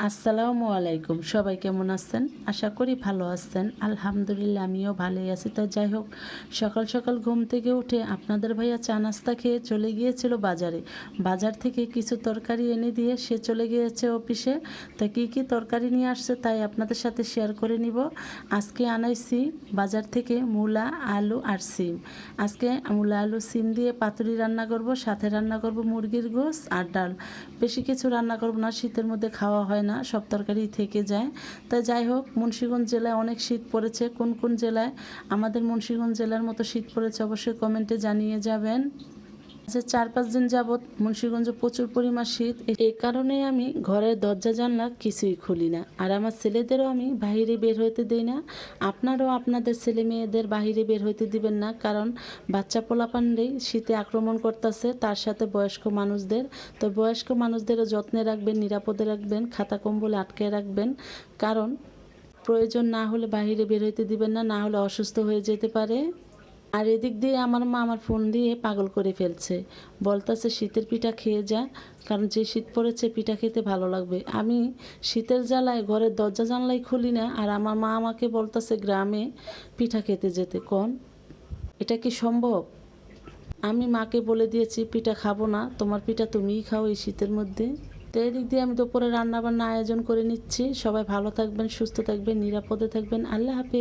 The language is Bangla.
আসসালামু আলাইকুম, সবাই কেমন আছেন? আশা করি ভালো আছেন। আলহামদুলিল্লাহ আমিও ভালোই আছি। তো যাই হোক, সকাল সকাল ঘুম থেকে উঠে আপনাদের ভাইয়া চা নাস্তা খেয়ে চলে গিয়েছিল বাজারে। বাজার থেকে কিছু তরকারি এনে দিয়ে সে চলে গিয়েছে অফিসে। তো কী কী তরকারি নিয়ে আসছে তাই আপনাদের সাথে শেয়ার করে নিব। আজকে আনাইছি বাজার থেকে মূলা, আলু আর সিম। আজকে মূলা, আলু, সিম দিয়ে পাতুরি রান্না করব, সাথে রান্না করব মুরগির গোশত আর ডাল। বেশি কিছু রান্না করব না, শীতের মধ্যে খাওয়া হয় না, সব তরকারি থেকে যায়। তাই যাই হোক, মুন্সিগঞ্জ জেলায় অনেক শীত পড়েছে। কোন কোন জেলায় আমাদের মুন্সিগঞ্জ জেলার মতো শীত পড়েছে অবশ্যই কমেন্টে জানিয়ে যাবেন। আচ্ছা, 4-5 দিন যাবৎ মুন্সিগঞ্জে প্রচুর পরিমাণ শীত। এই কারণে আমি ঘরের দরজা জানলা কিছুই খুলি না, আর আমার ছেলেদেরও আমি বাইরে বের হইতে দিই না। আপনারাও আপনাদের ছেলে মেয়েদের বাইরে বের হইতে দিবেন না, কারণ বাচ্চা পোলাপানরাই শীতে আক্রমণ করতেছে, তার সাথে বয়স্ক মানুষদের। তো বয়স্ক মানুষদেরও যত্নে রাখবেন, নিরাপদে রাখবেন, খাতা কম্বলে আটকে রাখবেন, কারণ প্রয়োজন না হলে বাইরে বের হইতে দিবেন না, না হলে অসুস্থ হয়ে যেতে পারে। আর এদিক দিয়ে আমার মা আমার ফোন দিয়ে পাগল করে ফেলছে, বলতেছে শীতের পিঠা খেয়ে যা, কারণ যে শীত পড়েছে পিঠা খেতে ভালো লাগবে। আমি শীতের জ্বালায় ঘরের দরজা জানলাই খুলি না, আর আমার মা আমাকে বলতেছে গ্রামে পিঠা খেতে যেতে। কোন এটা কি সম্ভব? আমি মাকে বলে দিয়েছি পিঠা খাবো না, তোমার পিঠা তুমিই খাও এই শীতের মধ্যে। তো এদিক দিয়ে আমি দুপুরে রান্নাবান্না আয়োজন করে নিচ্ছি। সবাই ভালো থাকবেন, সুস্থ থাকবেন, নিরাপদে থাকবেন। আল্লাহ হাফেজ।